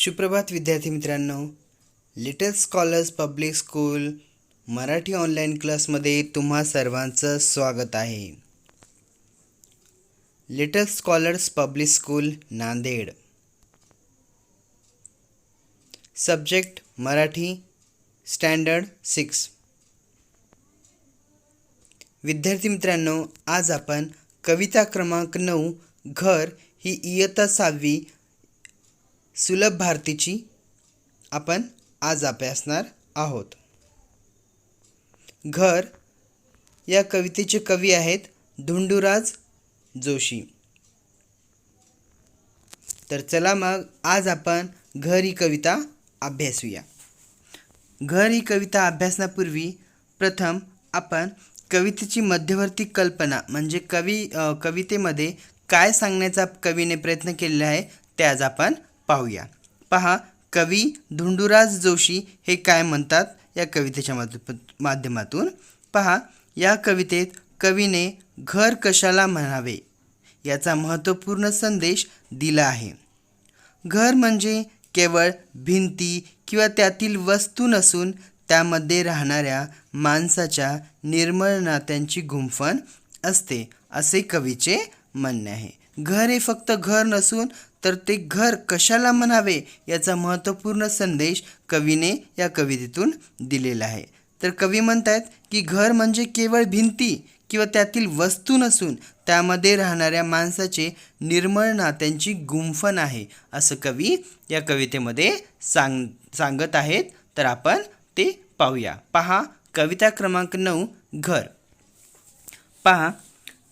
सुप्रभात विद्यार्थी मित्रांनो, little scholars public school Marathi online क्लासमध्ये तुम्हा सर्वांचं स्वागत आहे. Little scholars public school Nanded. Subject Marathi, standard 6. विद्यार्थी मित्रांनो, आज आपण कविता क्रमांक 9 घर ही इयत्ता 6वी सुलभ भारतीची आपण आज अभ्यासणार आहोत. घर या कवितेचे कवी आहेत धुंडूराज जोशी. तर चला मग आज आपण घर ही कविता अभ्यासूया. घर ही कविता अभ्यासण्यापूर्वी प्रथम आपण कवितेची मध्यवर्ती कल्पना म्हणजे कवितेमध्ये काय सांगण्याचा कवीने प्रयत्न केलेला आहे ते आज आपण पाहूया. पहा, कवी धुंडूराज जोशी हे काय म्हणतात या कवितेच्या माध्यमातून. पहा, या कवितेत कवीने घर कशाला म्हणावे याचा महत्त्वपूर्ण संदेश दिला आहे. घर म्हणजे केवळ भिंती किंवा त्यातील वस्तू नसून त्यामध्ये राहणाऱ्या माणसाच्या निर्मळ नात्यांची गुंफण असते असे कवीचे म्हणणे आहे. घर हे फक्त घर नसून तर ते घर कशाला म्हणावे याचा महत्त्वपूर्ण संदेश कवीने या कवितेतून दिलेला आहे. तर कवी म्हणतात की घर म्हणजे केवळ भिंती किंवा त्यातील वस्तू नसून त्यामध्ये राहणाऱ्या माणसाचे निर्मळ नात्यांची गुंफण आहे असं कवी या कवितेमध्ये सांगत आहेत. तर आपण ते पाहूया. पहा, कविता क्रमांक 9 घर. पहा,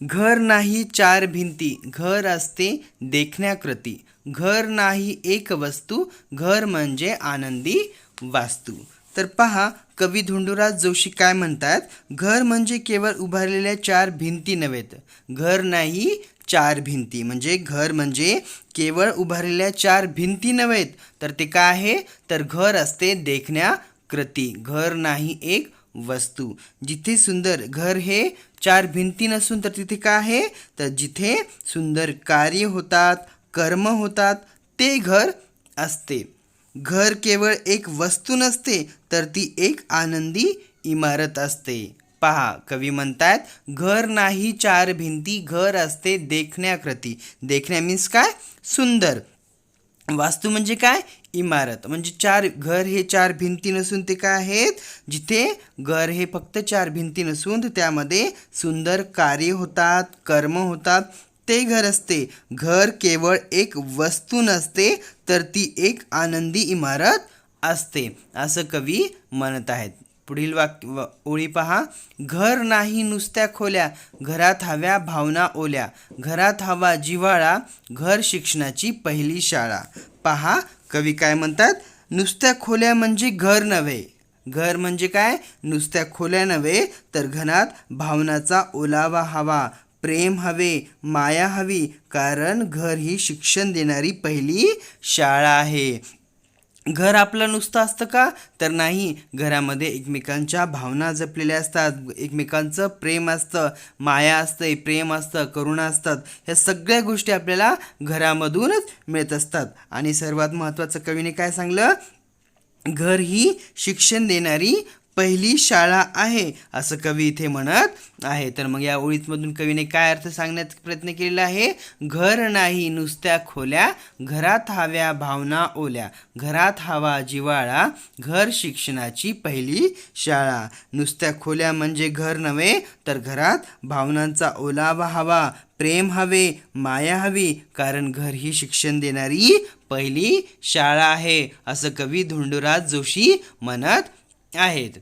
घर नाही चार भिंती, घर असते देखण्याकृती. घर नाही एक वस्तू, घर म्हणजे आनंदी वास्तू. तर पहा, कवी धुंडूराज जोशी काय म्हणतात, घर म्हणजे केवळ उभारलेल्या चार भिंती नव्हेत. घर नाही चार भिंती म्हणजे घर म्हणजे केवळ उभारलेल्या चार भिंती नव्हेत, तर ते काय आहे, तर घर असते देखण्याकृती. घर नाही एक वस्तू. जिथे सुंदर घर हे चार भिंती नसून तर तिथे काय आहे, तर जिथे सुंदर कार्य होतात, कर्म होतात ते घर असते. घर केवळ एक वस्तू नसते तर ती एक आनंदी इमारत असते. पहा, कवी म्हणतात घर नाही चार भिंती, घर असते देखण्याकृती. देखण्या मीन्स काय, सुंदर. वास्तू म्हणजे काय, इमारत. म्हणजे घर हे चार भिंती नसून ते काय आहेत, जिथे घर हे फक्त चार भिंती नसून त्यामध्ये सुंदर कार्य होतात, कर्म होतात ते घर असते. घर केवळ एक वस्तू नसते तर ती एक आनंदी इमारत असते असं कवी म्हणत आहेत. पुढील ओळी पहा, घर नाही नुसत्या खोल्या, घरात हव्या भावना ओल्या. घरात हवा जिव्हाळा, घर शिक्षणाची पहिली शाळा. पहा, कवी काय म्हणतात, नुसत्या खोल्या म्हणजे घर नव्हे. घर म्हणजे काय, नुसत्या खोल्या नव्हे तर घरात भावनाचा ओलावा हवा, प्रेम हवे, माया हवी, कारण घर ही शिक्षण देणारी पहिली शाळा आहे. घर आपलं नुसतं असतं का, तर नाही. घरामध्ये एकमेकांच्या भावना जपलेल्या असतात, एकमेकांचं प्रेम असतं, माया असते, प्रेम असतं, करुणा असतात. ह्या सगळ्या गोष्टी आपल्याला घरामधूनच मिळत असतात. आणि सर्वात महत्त्वाचं कवीने काय सांगलं, घर ही शिक्षण देणारी पहिली शाळा आहे असं कवी इथे म्हणत आहे. तर मग या ओळीतमधून कवीने काय अर्थ सांगण्याचा प्रयत्न केलेला आहे, घर नाही नुसत्या खोल्या, घरात हव्या भावना ओल्या. घरात हवा जिव्हाळा, घर शिक्षणाची पहिली शाळा. नुसत्या खोल्या म्हणजे घर नव्हे तर घरात भावनांचा ओलावा हवा, प्रेम हवे, माया हवी, कारण घर ही शिक्षण देणारी पहिली शाळा आहे असं कवी धुंडूराज जोशी म्हणत आहेत.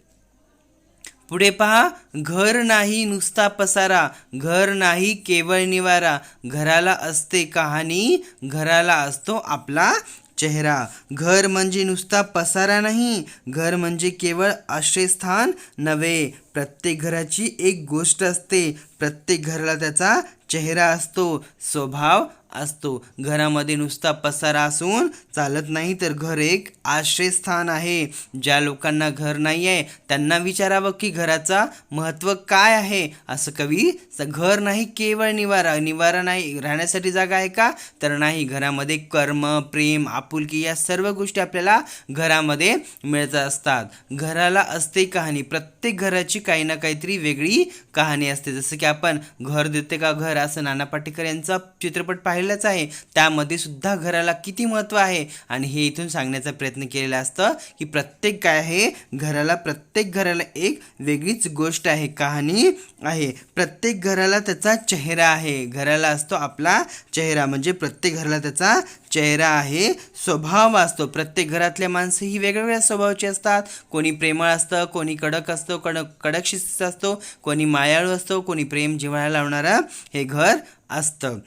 पुढे पहा, घर नाही नुसता पसारा, घर नाही केवळ निवारा. घराला असते कहाणी, घराला असतो आपला चेहरा. घर म्हणजे नुसता पसारा नाही, घर म्हणजे केवळ आश्रयस्थान नव्हे, प्रत्येक घराची एक गोष्ट असते, प्रत्येक घराला त्याचा चेहरा असतो, स्वभाव असतो. घरामध्ये नुसता पसारा असून चालत नाही, तर घर एक आश्रयस्थान आहे. ज्या लोकांना घर नाही आहे त्यांना विचारावं की घराचा महत्त्व काय आहे. असं कवी घर नाही केवळ निवारा, निवारा नाही राहण्यासाठी जागा आहे का, तर नाही. घरामध्ये कर्म, प्रेम, आपुलकी या सर्व गोष्टी आपल्याला घरामध्ये मिळत असतात. घराला असते कहाणी, प्रत्येक घराची काही ना काहीतरी वेगळी कहाणी असते. जसं की आपण घर देते का घर, असं नाना पाटेकर यांचा चित्रपट पाहिलाच आहे. त्यामध्ये सुद्धा घराला किती महत्त्व आहे आणि हे इथून सांगण्याचा प्रयत्न केलेला असतं की प्रत्येक काय आहे घराला, प्रत्येक घराला एक वेगळीच गोष्ट आहे, कहाणी आहे. प्रत्येक घराला त्याचा चेहरा आहे. घराला असतो आपला चेहरा, म्हणजे प्रत्येक घराला त्याचा चेहरा आहे. स्वभाव असतो, प्रत्येक घरातल्या माणसं ही वेगवेगळ्या स्वभावाची असतात. कोणी प्रेमळ असतं, कोणी कडक असतो, कडक शिस्त असतो, कोणी मायाळू असतो, कोणी प्रेम जिव्हाळा लावणारं हे घर असतं.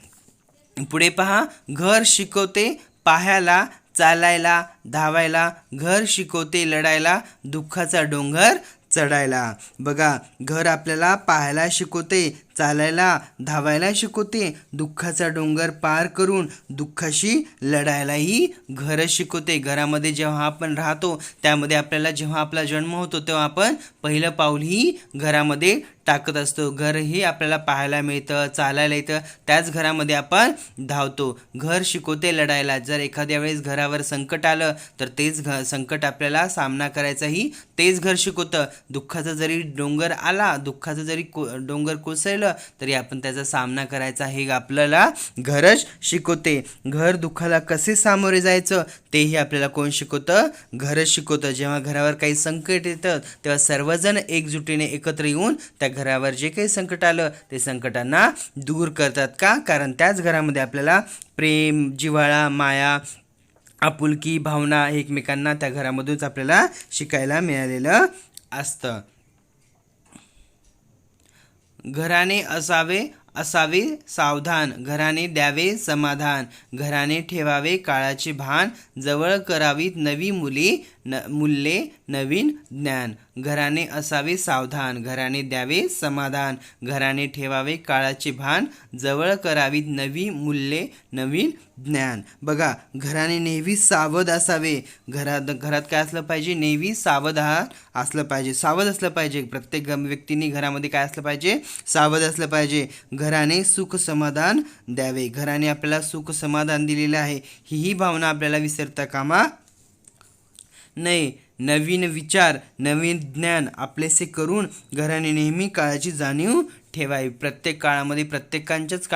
पुढे पहा, घर शिकवते पाहायला, चालायला, धावायला. घर शिकवते लढायला, दुःखाचा डोंगर चढायला. बघा, घर आपल्याला पाहायला शिकवते, चालायला, धावायला शिकवते, दुःखाचा डोंगर पार करून दुःखाशी लढायलाही घर शिकवते. घरामध्ये जेव्हा आपण राहतो त्यामध्ये आपल्याला जेव्हा आपला जन्म होतो तेव्हा आपण पहिलं पाऊलही घरामध्ये टाकत असतो. घरही आपल्याला पाहायला मिळतं, चालायला येतं, त्याच घरामध्ये आपण धावतो. घर शिकवते लढायला. जर एखाद्या वेळेस घरावर संकट आलं तर तेच संकट आपल्याला सामना करायचाही तेच घर शिकवतं. दुःखाचा जरी डोंगर आला, दुःखाचा जरी डोंगर कोसळलं तरी आपण त्याचा सामना करायचा हे आपल्याला घरच शिकवते. घर दुःखाला कसे सामोरे जायचं तेही आपल्याला कोण शिकवतं, घरच शिकवतं. जेव्हा घरावर काही संकट येतं तेव्हा सर्वजण एकजुटीने एकत्र येऊन त्या घरावर जे काही संकट आलं ते संकटांना दूर करतात. का, कारण त्याच घरामध्ये आपल्याला प्रेम, जिव्हाळा, माया, आपुलकी, भावना एकमेकांना त्या घरामधूनच आपल्याला शिकायला मिळालेलं असतं. घराने असावे सावधान, घराने द्यावे समाधान, घराने ठेवावे काळाचे भान, जवळ करावीत नवी मूल्ये नवीन ज्ञान. घराने असावे सावधान, घराने द्यावे समाधान, घराने ठेवावे काळाचे भान, जवळ करावीत नवी मूल्ये नवीन ज्ञान. बघा, घराने नेहमी सावध असावे. घरात काय असलं पाहिजे, नेहमी सावध असलं पाहिजे, सावध असलं पाहिजे. प्रत्येक व्यक्तीने घरामध्ये काय असलं पाहिजे, सावध असलं पाहिजे. घराने सुख समाधान द्यावे, घराने आपल्याला सुख समाधान दिलेलं आहे, ही भावना आपल्याला विसरता कामा नये. नवीन विचार, नवीन ज्ञान आपलेसे करून घराने नेहमी काळाची जाणीव ठेवावी. प्रत्येक काळामध्ये प्रत्येकाच्याच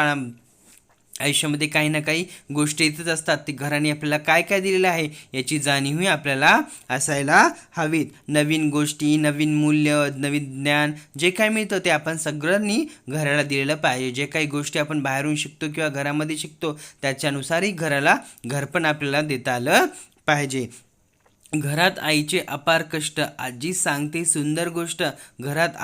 आयुष्यामध्ये काही ना काही गोष्टी येतच असतात. ते घराने आपल्याला काय काय दिलेलं आहे याची जाणीवही आपल्याला असायला हवीत. नवीन गोष्टी, नवीन मूल्य, नवीन ज्ञान जे काय मिळतं ते आपण सगळ्यांनी घराला दिलेलं पाहिजे. जे काही गोष्टी आपण बाहेरून शिकतो किंवा घरामध्ये शिकतो त्याच्यानुसारही घराला घरपण आपल्याला देता आलं पाहिजे. घरात आईचे अपार कष्ट, आजी सांगते सुंदर गोष्ट, घरात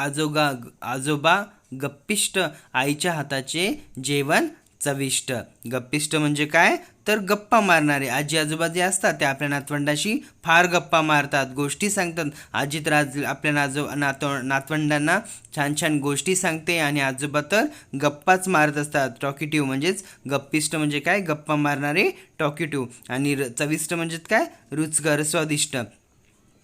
आजोबा गप्पिष्ट, आईच्या हाताचे जेवण चविष्ट. गप्पिष्ट म्हणजे काय, तर गप्पा मारणारे. आजी आजोबा जे असतात ते आपल्या नातवंडाशी फार गप्पा मारतात, गोष्टी सांगतात. आजी तर आपल्या नातवंडांना छान छान गोष्टी सांगते आणि आजोबा तर गप्पाच मारत असतात. टॉकिटिव्ह म्हणजेच गप्पिष्ट म्हणजे काय, गप्पा मारणारे, टॉकिटिव्ह. आणि चविष्ट म्हणजे काय, रुचकर, स्वादिष्ट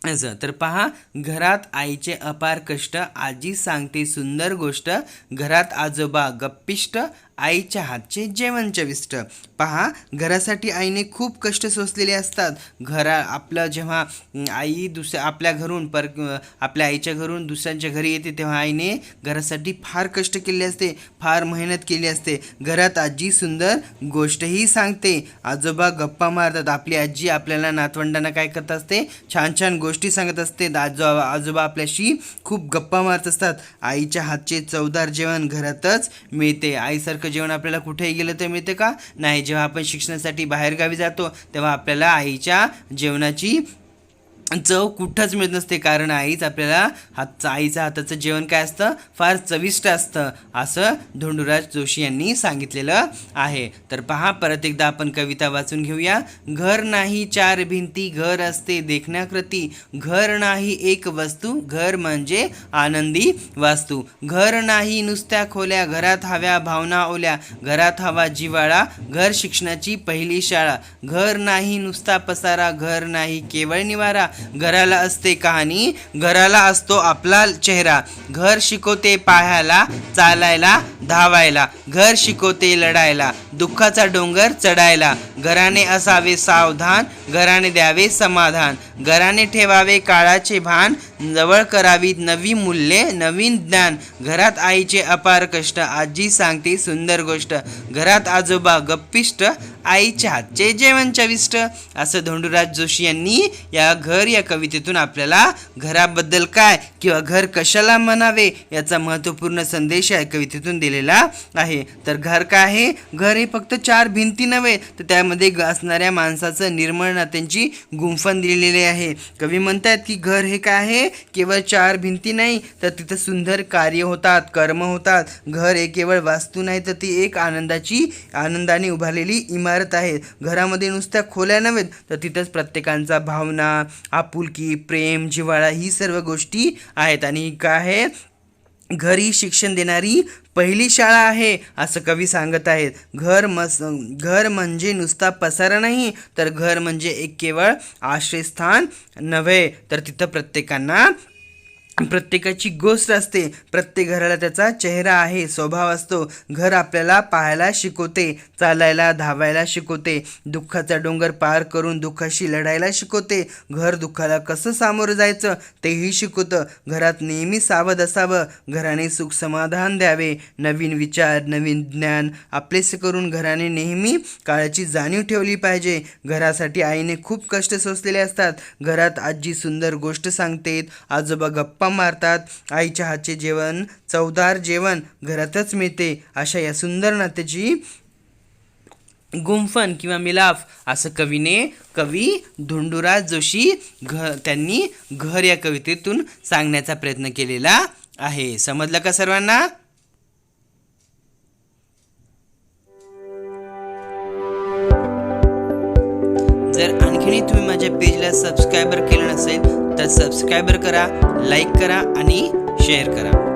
असं. तर पहा, घरात आईचे अपार कष्ट, आजी सांगते सुंदर गोष्ट, घरात आजोबा गप्पिष्ट, आईच्या हातचे जेवण चविष्ट. पहा, घरासाठी आईने खूप कष्ट सोसलेले असतात. आपलं जेव्हा आई आपल्या घरून आपल्या आईच्या घरून दुसऱ्यांच्या घरी येते तेव्हा आईने घरासाठी फार कष्ट केले असते, फार मेहनत केली असते. घरात आजी सुंदर गोष्टही सांगते, आजोबा गप्पा मारतात. आपली आजी आपल्याला नातवंडांना काय करत असते, छान छान गोष्टी सांगत असते. आजोबा आपल्याशी खूप गप्पा मारत असतात. आईच्या हातचे चवदार जेवण घरातच मिळते. आईसारखं जेवण आपल्याला कुठेही गेलं तर मिळते का, नाही. जेव्हा आपण शिक्षणासाठी बाहेरगावी जातो तेव्हा आपल्याला आईच्या जेवणाची चव कुठंच मिळत नसते, कारण आईच आपल्याला आईच्या हाताचं जेवण काय असतं, फार चविष्ट असतं, असं धोंडूराज जोशी यांनी सांगितलेलं आहे. तर पहा, परत एकदा आपण कविता वाचून घेऊया. घर नाही चार भिंती, घर असते देखण्याकृती, घर नाही एक वस्तू, घर म्हणजे आनंदी वास्तू, घर नाही नुसत्या खोल्या, घरात हव्या भावना ओल्या, घरात हवा जिवाळा, घर शिक्षणाची पहिली शाळा, घर नाही नुसता पसारा, घर नाही केवळ निवारा, घराला असते कहाणी, घराला असतो आपला चेहरा, घर शिकवते पाहायला, चालायला, धावायला, घर शिकवते लढायला, दुःखाचा डोंगर चढायला, घराने असावे सावधान, घराने द्यावे समाधान, घराने ठेवावे काळाचे भान, जवळ करावी नवी मूल्ये नवीन ज्ञान, घरात आईचे अपार कष्ट, आजी सांगते सुंदर गोष्ट, घरात आजोबा गप्पिष्ट, आईच्या हातचे जेवण चविष्ट, असं धोंडूराज जोशी यांनी या घर या कवितेतून आपल्याला घराबद्दल काय किंवा घर कशाला म्हणावे याचा महत्त्वपूर्ण संदेश या कवितेतून दिलेला आहे. तर घर काय आहे? घर हे फक्त चार भिंती नव्हे, तर त्यामध्ये असणाऱ्या माणसाचं निर्मळ नात्यांची गुंफण दिलेली आहे. कवी म्हणतात की घर हे काय आहे? केवळ चार भिंती नाही, तर तिथं सुंदर कार्य होतात, कर्म होतात. घर हे केवळ वास्तू नाही, तर ती एक आनंदाने उभारलेली इमारत आहे. घरामध्ये नुसत्या खोल्या नव्हेत, तर तिथंच प्रत्येकांचा भावना, आपुलकी, प्रेम, जिव्हाळा ही सर्व गोष्टी आहेत. आणि काय आहे? घरी शिक्षण देणारी पहिली शाळा आहे, असं कवी सांगत आहेत. घर म्हणजे नुसता पसारा नाही, तर घर म्हणजे एक केवळ आश्रयस्थान नव्हे, तर तिथं प्रत्येकाची गोष्ट असते. प्रत्येक घराला त्याचा चेहरा आहे, स्वभाव असतो. घर आपल्याला पाहायला शिकवते, चालायला, धावायला शिकवते, दुःखाचा डोंगर पार करून दुःखाशी लढायला शिकवते, घर दुःखाला कसं सामोरं जायचं तेही शिकवतं. घरात नेहमी सावध असावं, घराने सुख समाधान द्यावे, नवीन विचार, नवीन ज्ञान आपलेसे करून घराने नेहमी काळाची जाणीव ठेवली पाहिजे. घरासाठी आईने खूप कष्ट सोसलेले असतात. घरात आजी सुंदर गोष्ट सांगते, आजोबा गप्पा मारतात, आईच्या हातचे जेवण, चवदार जेवण घरातच मिळते. अशा या सुंदर नात्याची गुंफण किंवा मिलाफ असं कवी धोंडूराज जोशी त्यांनी घर या कवितेतून सांगण्याचा प्रयत्न केलेला आहे. समजलं का सर्वांना? जर आणखीनही तुम्ही माझ्या पेजला सबस्क्राईबर केलं नसेल तर सबस्क्राईबर करा, लाईक करा आणि शेअर करा.